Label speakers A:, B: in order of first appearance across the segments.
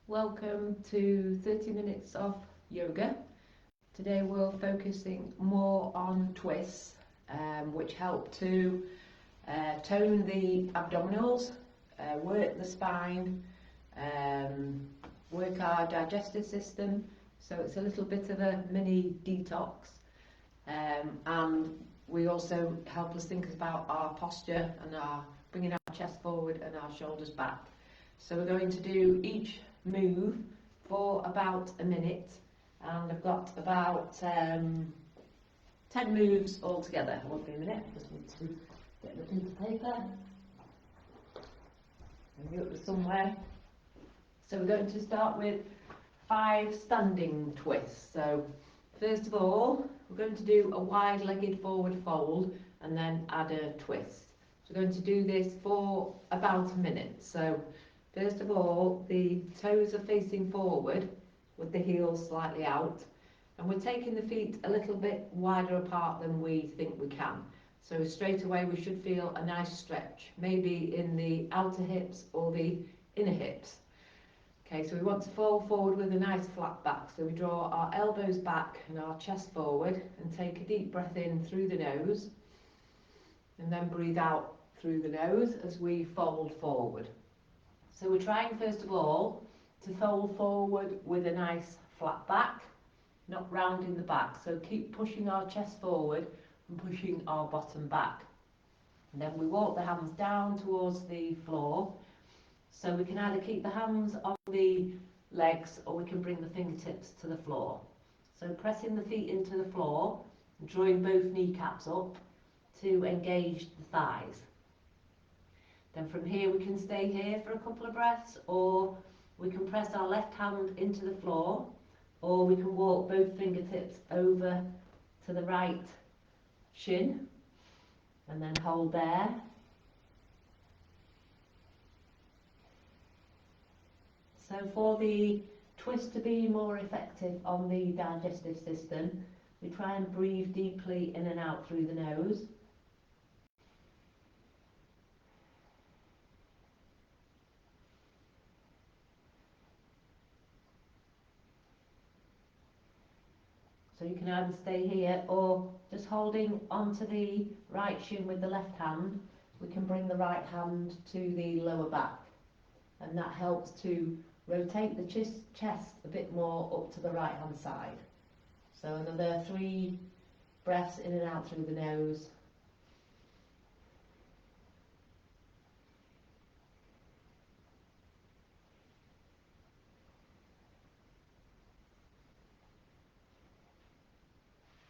A: Welcome to 30 minutes of yoga. Today we're focusing more on twists, which help to tone the abdominals, work the spine, work our digestive system. So it's a little bit of a mini detox, and we also help us think about our posture and our bringing our chest forward and our shoulders back. So we're going to do each move for about a minute, and I've got about 10 moves altogether. I won't be a minute, I just need to get the piece of paper and go up somewhere. So we're going to start with 5 standing twists. So first of all, we're going to do a wide-legged forward fold and then add a twist. So we're going to do this for about a minute. So first of all, the toes are facing forward with the heels slightly out, and we're taking the feet a little bit wider apart than we think we can. So straight away we should feel a nice stretch, maybe in the outer hips or the inner hips. Okay, so we want to fall forward with a nice flat back. So we draw our elbows back and our chest forward and take a deep breath in through the nose, and then breathe out through the nose as we fold forward. So we're trying first of all to fold forward with a nice flat back, not rounding the back. So keep pushing our chest forward and pushing our bottom back. And then we walk the hands down towards the floor. So we can either keep the hands on the legs or we can bring the fingertips to the floor. So pressing the feet into the floor and drawing both kneecaps up to engage the thighs. Then from here we can stay here for a couple of breaths, or we can press our left hand into the floor, or we can walk both fingertips over to the right shin and then hold there. So for the twist to be more effective on the digestive system, we try and breathe deeply in and out through the nose. So you can either stay here or just holding onto the right shin with the left hand, we can bring the right hand to the lower back, and that helps to rotate the chest a bit more up to the right hand side. So another 3 breaths in and out through the nose.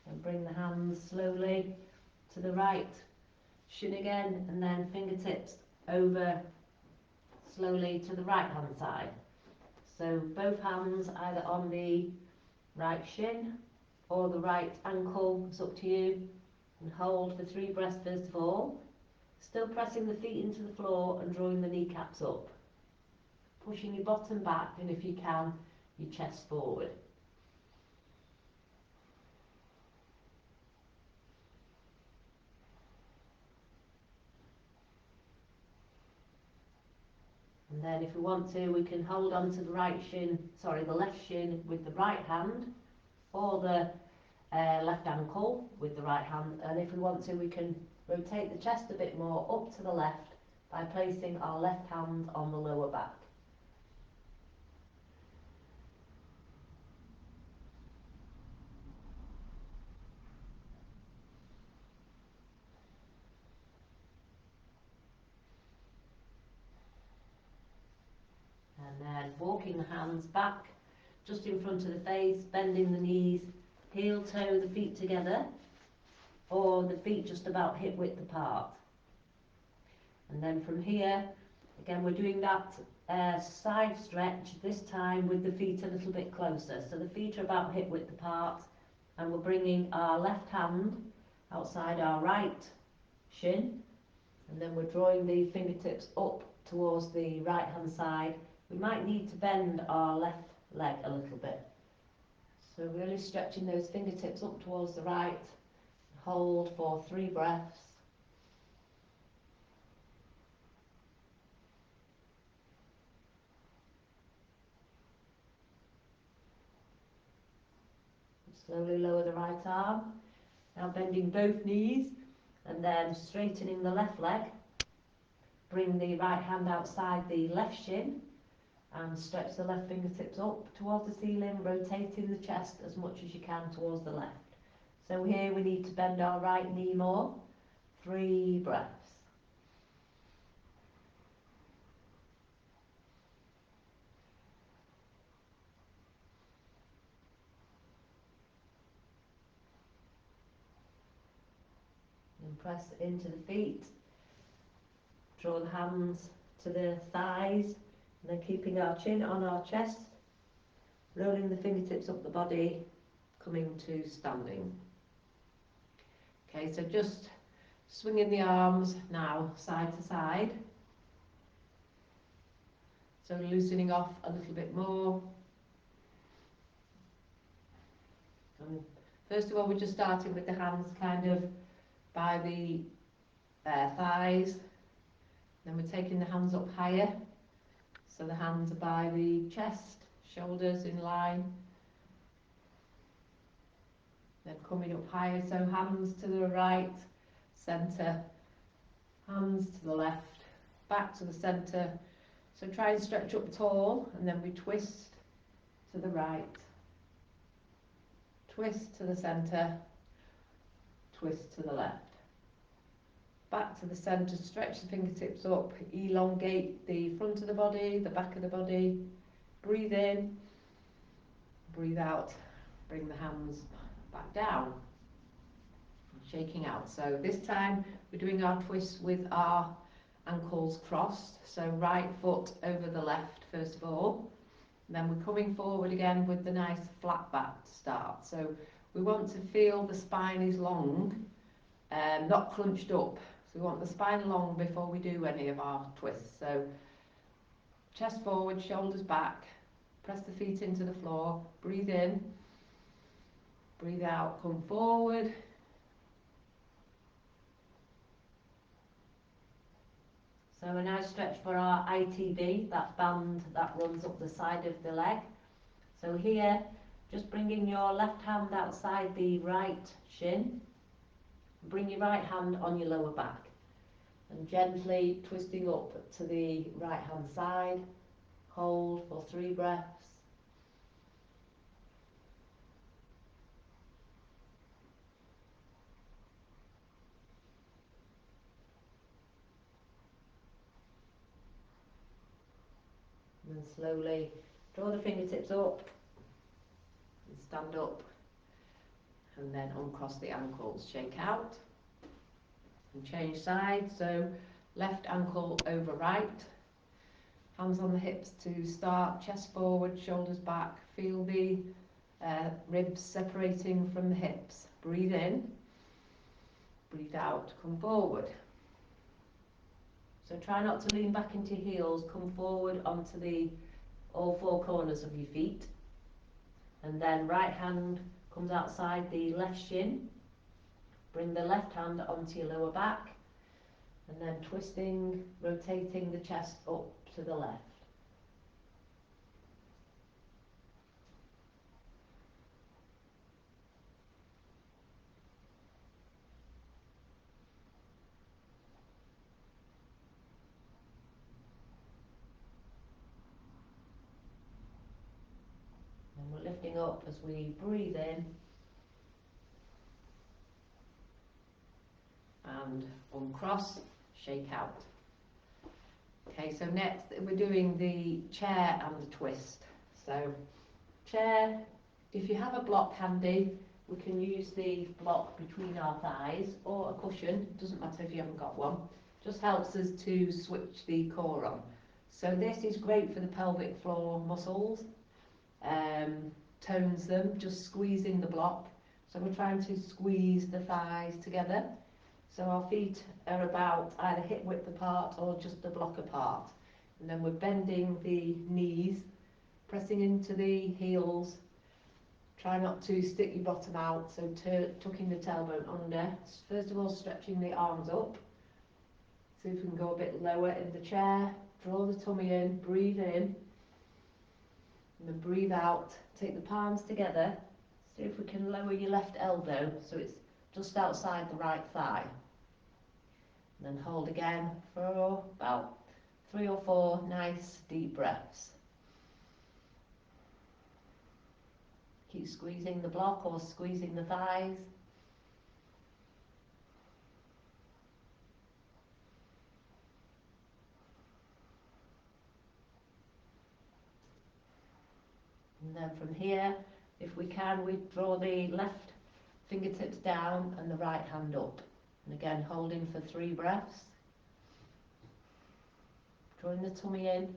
A: And bring the hands slowly to the right shin again, and then fingertips over slowly to the right hand side. So both hands either on the right shin or the right ankle, it's up to you, and hold for 3 breaths first of all, still pressing the feet into the floor and drawing the kneecaps up, pushing your bottom back, and if you can, your chest forward. And then if we want to, we can hold on to the the left shin with the right hand, or the left ankle with the right hand. And if we want to, we can rotate the chest a bit more up to the left by placing our left hand on the lower back. And then walking the hands back just in front of the face, bending the knees, heel toe the feet together, or the feet just about hip width apart. And then from here, again we're doing that side stretch, this time with the feet a little bit closer. So the feet are about hip width apart, and we're bringing our left hand outside our right shin, and then we're drawing the fingertips up towards the right hand side. We might need to bend our left leg a little bit. So really stretching those fingertips up towards the right. Hold for 3 breaths. Slowly lower the right arm. Now bending both knees and then straightening the left leg. Bring the right hand outside the left shin and stretch the left fingertips up towards the ceiling, rotating the chest as much as you can towards the left. So here we need to bend our right knee more. 3 breaths. And press into the feet. Draw the hands to the thighs, and then keeping our chin on our chest, rolling the fingertips up the body, coming to standing. Okay, so just swinging the arms now side to side. So loosening off a little bit more. And first of all, we're just starting with the hands kind of by the thighs. Then we're taking the hands up higher. So the hands are by the chest, shoulders in line. Then coming up higher, so hands to the right, centre, hands to the left, back to the centre. So try and stretch up tall, and then we twist to the right, twist to the centre, twist to the left. Back to the centre, stretch the fingertips up, elongate the front of the body, the back of the body. Breathe in, breathe out, bring the hands back down. Shaking out. So this time we're doing our twists with our ankles crossed. So right foot over the left first of all. And then we're coming forward again with the nice flat back start. So we want to feel the spine is long, not crunched up. So we want the spine long before we do any of our twists. So chest forward, shoulders back, press the feet into the floor, breathe in, breathe out, come forward. So a nice stretch for our ITB, that band that runs up the side of the leg. So here, just bringing your left hand outside the right shin. Bring your right hand on your lower back. And gently twisting up to the right hand side. Hold for 3 breaths. And then slowly draw the fingertips up and stand up, and then uncross the ankles, shake out and change sides. So left ankle over right, hands on the hips to start, chest forward, shoulders back, feel the ribs separating from the hips. Breathe in, breathe out, come forward. So try not to lean back into your heels, come forward onto the all 4 corners of your feet. And then right hand comes outside the left shin. Bring the left hand onto your lower back. And then twisting, rotating the chest up to the left. And we're lifting up as we breathe in and uncross, shake out. Okay, so next we're doing the chair and the twist. So chair, if you have a block handy, we can use the block between our thighs or a cushion, doesn't matter if you haven't got one, just helps us to switch the core on. So this is great for the pelvic floor muscles, tones them, just squeezing the block. So we're trying to squeeze the thighs together. So our feet are about either hip width apart or just a block apart. And then we're bending the knees, pressing into the heels. Try not to stick your bottom out, so tucking the tailbone under. First of all, stretching the arms up. See if we can go a bit lower in the chair. Draw the tummy in, breathe in. And then breathe out. Take the palms together, See if we can lower your left elbow so it's just outside the right thigh. And then hold again for about 3 or 4 nice deep breaths. Keep squeezing the block or squeezing the thighs. And then from here, if we can, we draw the left fingertips down and the right hand up. And again, holding for 3 breaths. Drawing the tummy in.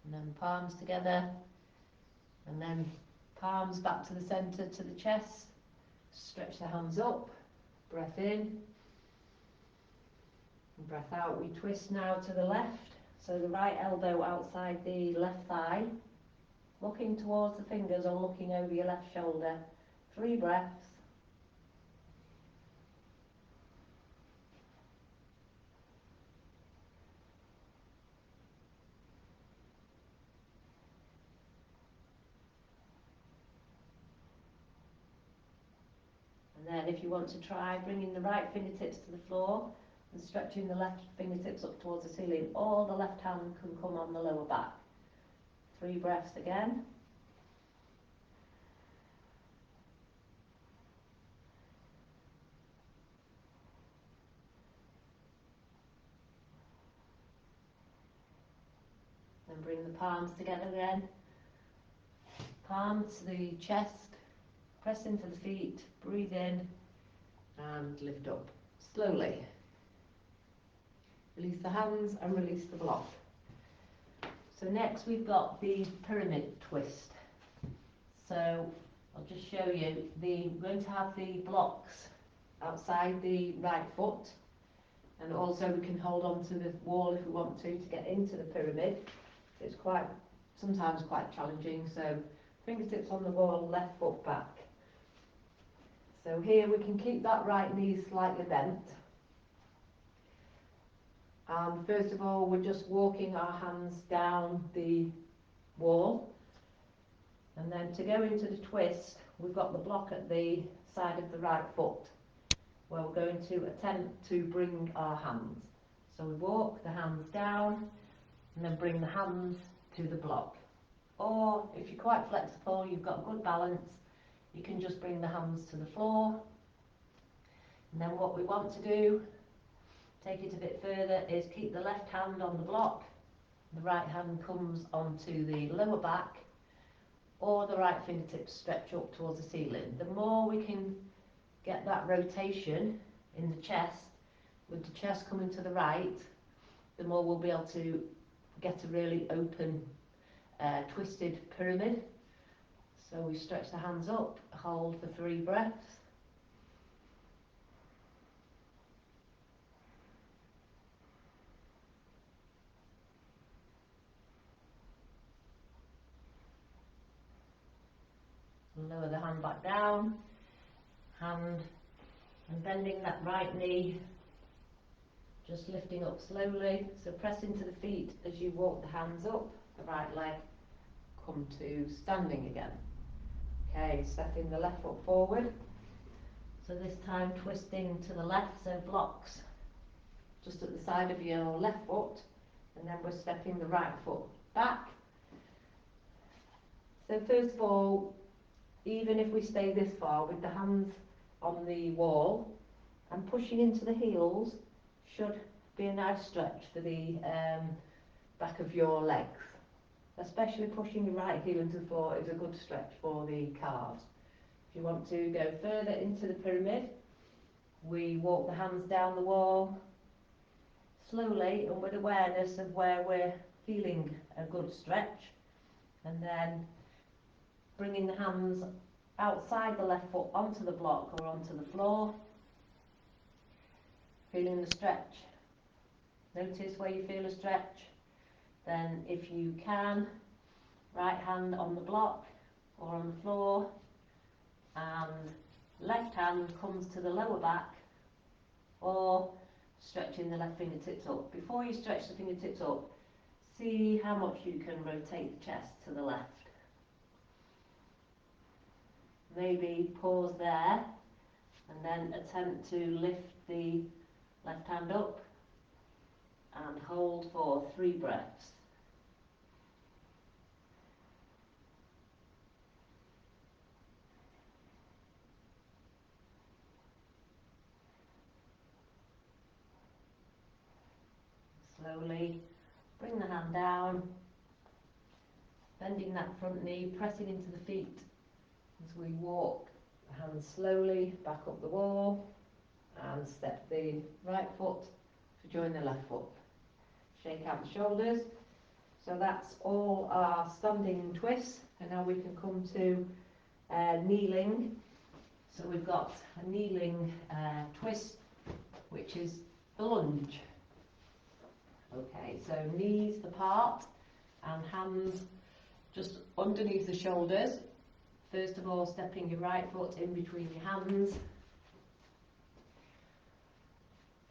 A: And then palms together. And then palms back to the centre, to the chest. Stretch the hands up. Breath in. And breath out. We twist now to the left. So the right elbow outside the left thigh. Looking towards the fingers or looking over your left shoulder. 3 breaths. And then if you want to try bringing the right fingertips to the floor and stretching the left fingertips up towards the ceiling, or the left hand can come on the lower back. 3 breaths again. Then bring the palms together again. Palms to the chest, press into the feet, breathe in and lift up slowly. Release the hands and release the block. So next we've got the pyramid twist. So I'll just show you, we're going to have the blocks outside the right foot, and also we can hold on to the wall if we want to get into the pyramid. It's sometimes quite challenging, so fingertips on the wall, left foot back. So here we can keep that right knee slightly bent. And first of all, we're just walking our hands down the wall. And then to go into the twist, we've got the block at the side of the right foot, where we're going to attempt to bring our hands. So we walk the hands down and then bring the hands to the block. Or if you're quite flexible, you've got good balance, you can just bring the hands to the floor. And then what we want to do, take it a bit further, is keep the left hand on the block, the right hand comes onto the lower back, or the right fingertips stretch up towards the ceiling. The more we can get that rotation in the chest, with the chest coming to the right, the more we'll be able to get a really open, twisted pyramid. So we stretch the hands up, hold for 3 breaths. Lower the hand back down, hand, and bending that right knee, just lifting up slowly. So press into the feet as you walk the hands up, the right leg come to standing again. Okay, stepping the left foot forward. So this time twisting to the left, so blocks just at the side of your left foot, and then we're stepping the right foot back. So first of all, even if we stay this far with the hands on the wall and pushing into the heels, should be a nice stretch for the back of your legs. Especially pushing your right heel into the floor is a good stretch for the calves. If you want to go further into the pyramid, we walk the hands down the wall slowly and with awareness of where we're feeling a good stretch, and then bringing the hands outside the left foot onto the block or onto the floor, feeling the stretch. Notice where you feel a stretch. Then if you can, right hand on the block or on the floor, and left hand comes to the lower back, or stretching the left fingertips up. Before you stretch the fingertips up, see how much you can rotate the chest to the left. Maybe pause there and then attempt to lift the left hand up and hold for 3 breaths. Slowly bring the hand down, bending that front knee, pressing into the feet as we walk the hands slowly back up the wall and step the right foot to join the left foot. Shake out the shoulders. So that's all our standing twists, and now we can come to kneeling. So we've got a kneeling twist, which is the lunge. Okay, so knees apart and hands just underneath the shoulders. First of all, stepping your right foot in between your hands.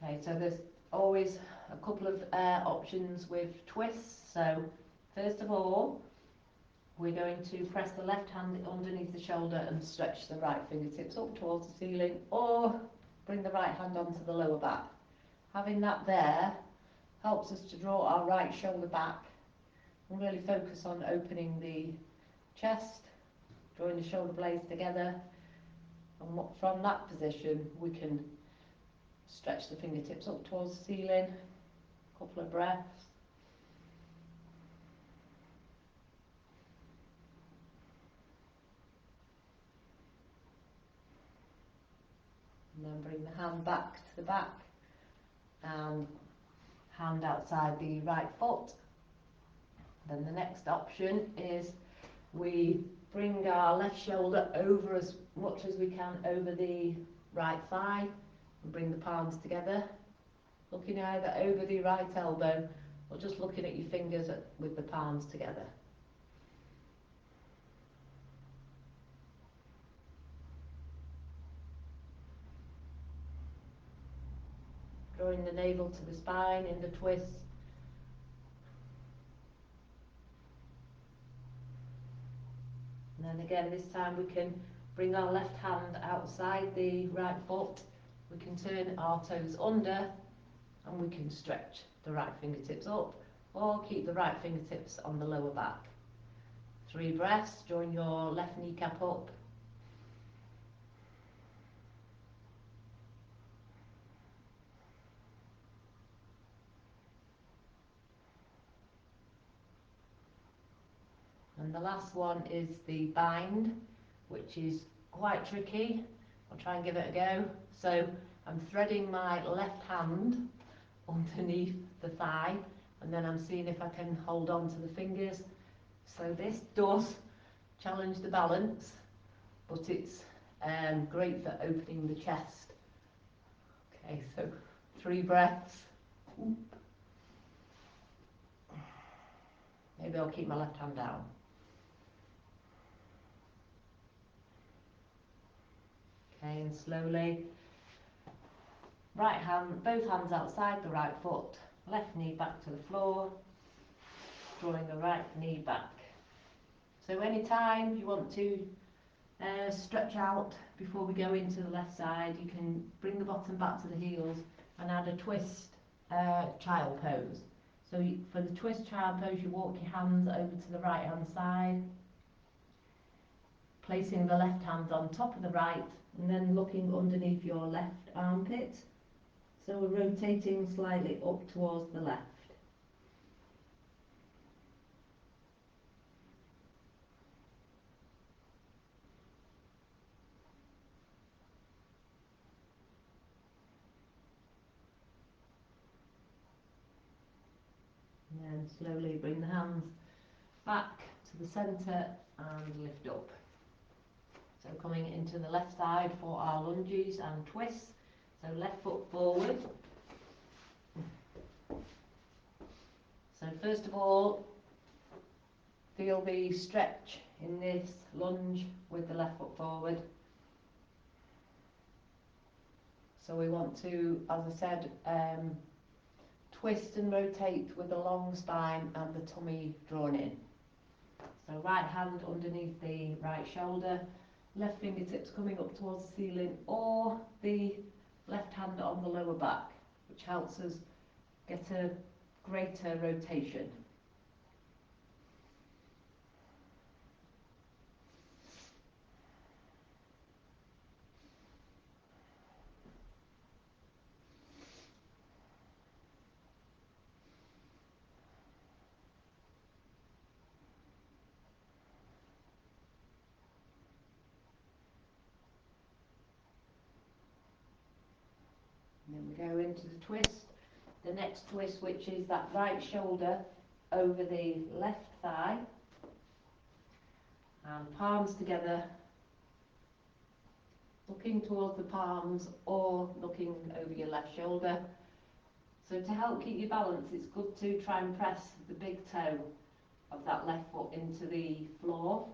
A: Okay, so there's always a couple of options with twists. So first of all, we're going to press the left hand underneath the shoulder and stretch the right fingertips up towards the ceiling, or bring the right hand onto the lower back. Having that there helps us to draw our right shoulder back and really focus on opening the chest, drawing the shoulder blades together, and from that position we can stretch the fingertips up towards the ceiling. A couple of breaths. And then bring the hand back to the back and hand outside the right foot. Then the next option is we bring our left shoulder over as much as we can over the right thigh and bring the palms together, looking either over the right elbow or just looking at your fingers with the palms together. Drawing the navel to the spine in the twist. And then again, this time we can bring our left hand outside the right foot. We can turn our toes under and we can stretch the right fingertips up, or keep the right fingertips on the lower back. 3 breaths, join your left kneecap up. And the last one is the bind, which is quite tricky. I'll try and give it a go. So I'm threading my left hand underneath the thigh, and then I'm seeing if I can hold on to the fingers. So this does challenge the balance, but it's great for opening the chest. Okay, so 3 breaths. Maybe I'll keep my left hand down. Okay, and slowly, right hand, both hands outside the right foot, left knee back to the floor, drawing the right knee back. So anytime you want to stretch out before we go into the left side, you can bring the bottom back to the heels and add a twist child pose. So for the twist child pose, you walk your hands over to the right hand side, placing the left hand on top of the right, and then looking underneath your left armpit. So we're rotating slightly up towards the left. And then slowly bring the hands back to the centre and lift up. So coming into the left side for our lunges and twists. So left foot forward. So first of all, feel the stretch in this lunge with the left foot forward. So we want to, as I said, twist and rotate with the long spine and the tummy drawn in. So right hand underneath the right shoulder, left fingertips coming up towards the ceiling, or the left hand on the lower back, which helps us get a greater rotation. And then we go into the twist, the next twist, which is that right shoulder over the left thigh, and palms together, looking towards the palms or looking over your left shoulder. So to help keep your balance, it's good to try and press the big toe of that left foot into the floor.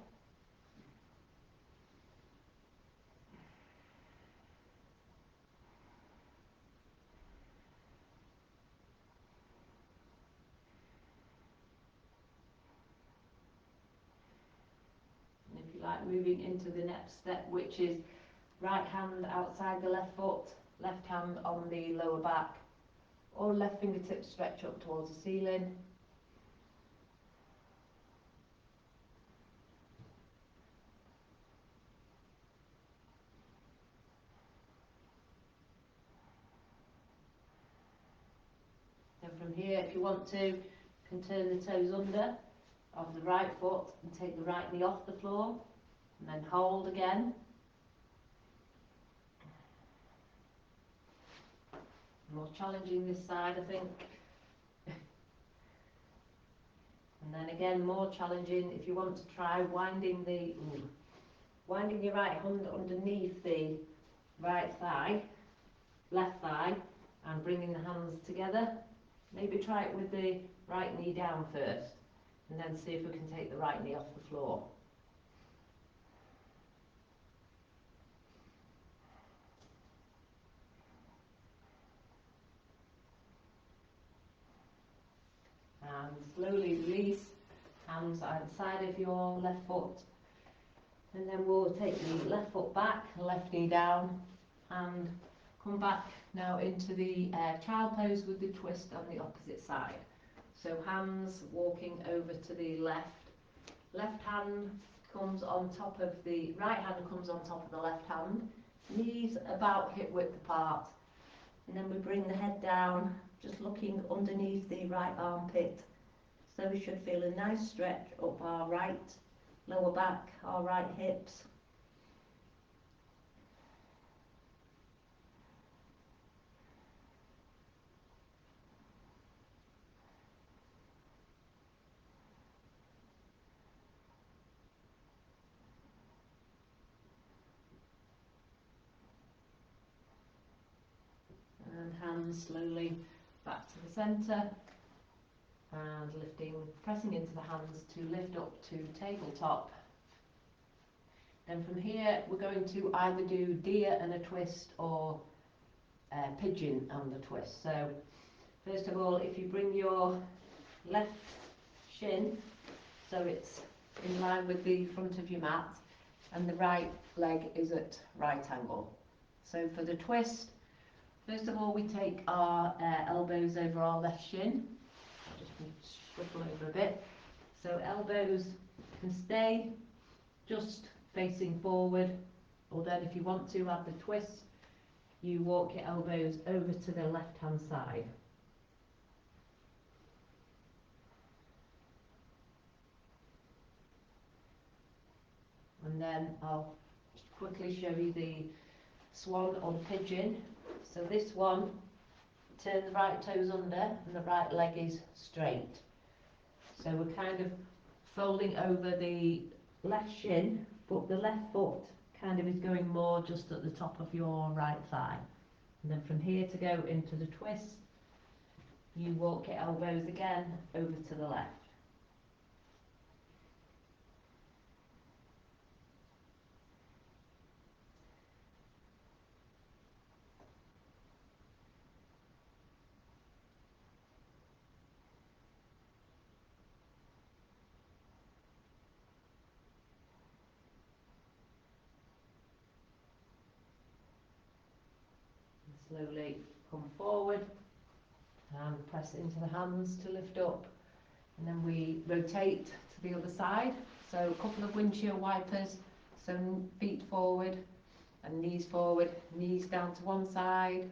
A: And if you like, moving into the next step, which is right hand outside the left foot, left hand on the lower back, or left fingertips stretch up towards the ceiling. And from here, if you want to, you can turn the toes under of the right foot and take the right knee off the floor, and then hold again. More challenging this side, I think. And then again, more challenging if you want to try winding your right hand underneath the right thigh, left thigh, and bringing the hands together. Maybe try it with the right knee down first, and then see if we can take the right knee off the floor. And slowly release, hands either side of your left foot, and then we'll take the left foot back, left knee down, and come back now into the child pose with the twist on the opposite side. So hands walking over to the left hand comes on top of the right hand, comes on top of the left hand, knees about hip width apart, and then we bring the head down, just looking underneath the right armpit. So we should feel a nice stretch up our right lower back, our right hips. And hands slowly back to the centre, and lifting, pressing into the hands to lift up to tabletop. Then from here we're going to either do deer and a twist, or pigeon and a twist. So first of all, if you bring your left shin so it's in line with the front of your mat, and the right leg is at right angle. So for the twist, first of all we take our elbows over our left shin. I'll just shuffle over a bit. So elbows can stay just facing forward, or then if you want to add the twist, you walk your elbows over to the left hand side. And then I'll just quickly show you the swan or the pigeon. So this one, turn the right toes under and the right leg is straight. So we're kind of folding over the left shin, but the left foot kind of is going more just at the top of your right thigh. And then from here to go into the twist, you walk your elbows again over to the left. slowly come forward and press into the hands to lift up. And then we rotate to the other side. So a couple of windshield wipers, so feet forward and knees forward, knees down to one side,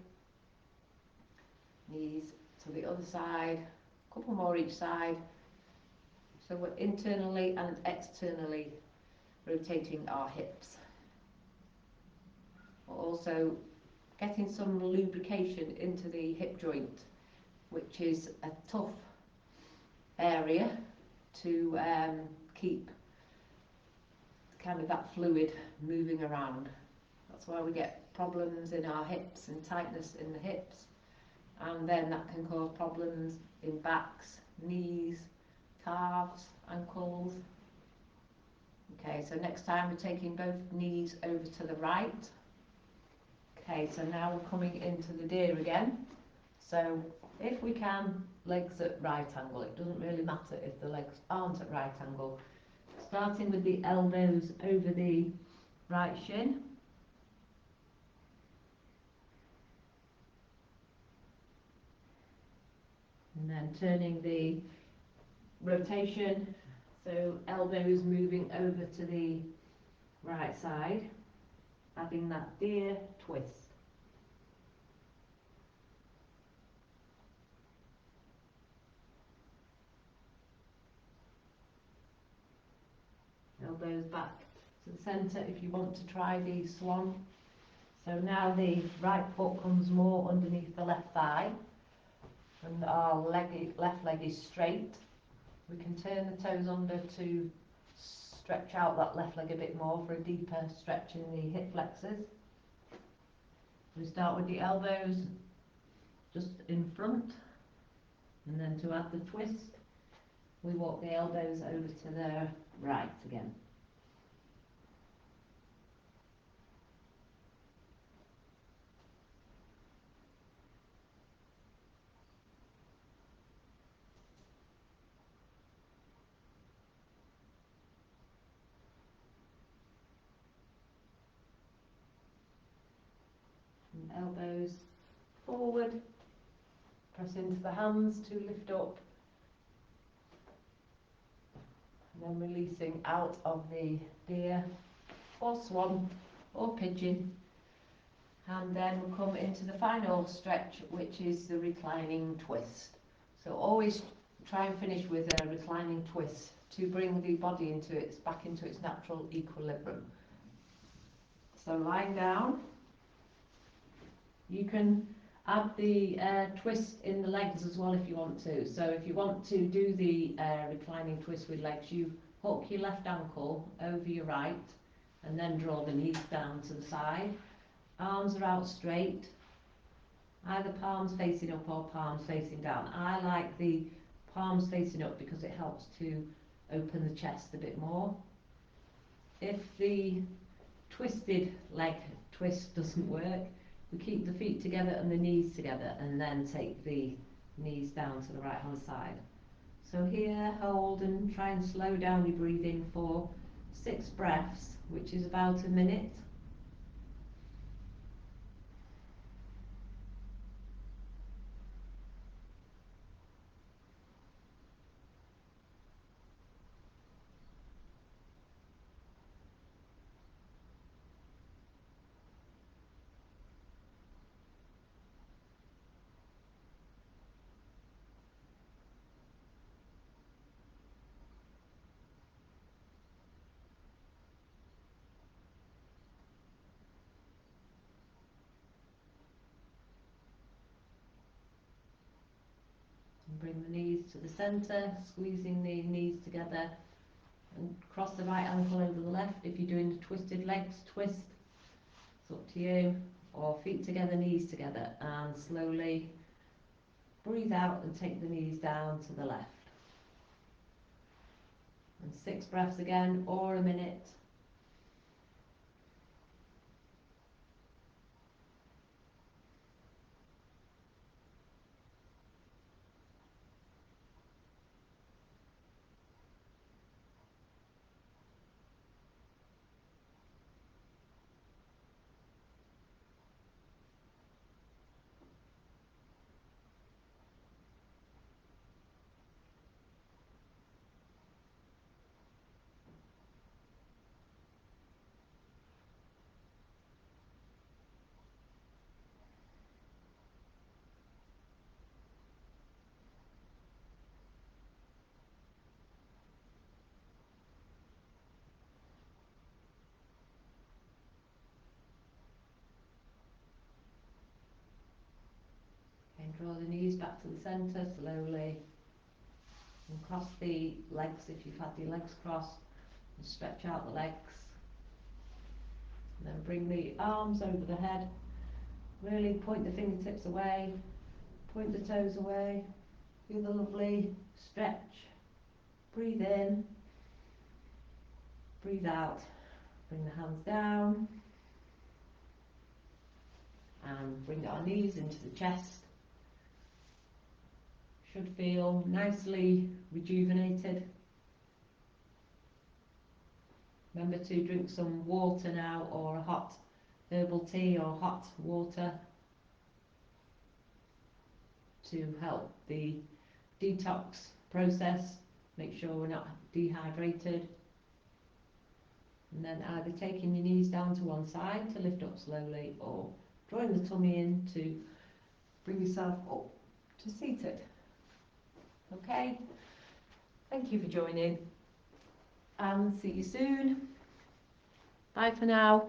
A: knees to the other side, a couple more each side. So we're internally and externally rotating our hips. We're also getting some lubrication into the hip joint, which is a tough area to keep kind of that fluid moving around. That's why we get problems in our hips and tightness in the hips, and then that can cause problems in backs, knees, calves, ankles. Okay, so next time we're taking both knees over to the right. Okay, so now we're coming into the deer again. So if we can, legs at right angle. It doesn't really matter if the legs aren't at right angle. Starting with the elbows over the right shin. And then turning the rotation, so elbows moving over to the right side, adding that deer twist. Elbows back to the centre if you want to try the swan. So now the right foot comes more underneath the left thigh and our left leg is straight. We can turn the toes under to stretch out that left leg a bit more for a deeper stretch in the hip flexors. We start with the elbows just in front, and then to add the twist we walk the elbows over to the right again. And elbows forward, press into the hands to lift up, and then releasing out of the deer or swan or pigeon. And then we'll come into the final stretch, which is the reclining twist. So always try and finish with a reclining twist to bring the body back into its natural equilibrium. So lying down, you can add the twist in the legs as well if you want to. So if you want to do the reclining twist with legs, you hook your left ankle over your right and then draw the knees down to the side. Arms are out straight, either palms facing up or palms facing down. I like the palms facing up because it helps to open the chest a bit more. If the twisted leg twist doesn't work, we keep the feet together and the knees together and then take the knees down to the right hand side. So here, hold and try and slow down your breathing for 6 breaths, which is about a minute. And bring the knees to the centre, squeezing the knees together, and cross the right ankle over the left. If you're doing the twisted legs, twist, it's up to you. Or feet together, knees together, and slowly breathe out and take the knees down to the left. And 6 breaths again, or a minute. Draw the knees back to the centre slowly. And cross the legs if you've had the legs crossed. And stretch out the legs. And then bring the arms over the head. Really point the fingertips away. Point the toes away. Feel the lovely stretch. Breathe in. Breathe out. Bring the hands down. And bring our knees into the chest. Should feel nicely rejuvenated. Remember to drink some water now, or a hot herbal tea or hot water to help the detox process. Make sure we're not dehydrated. And then either taking your knees down to one side to lift up slowly, or drawing the tummy in to bring yourself up to seated. Okay, thank you for joining and see you soon. Bye for now.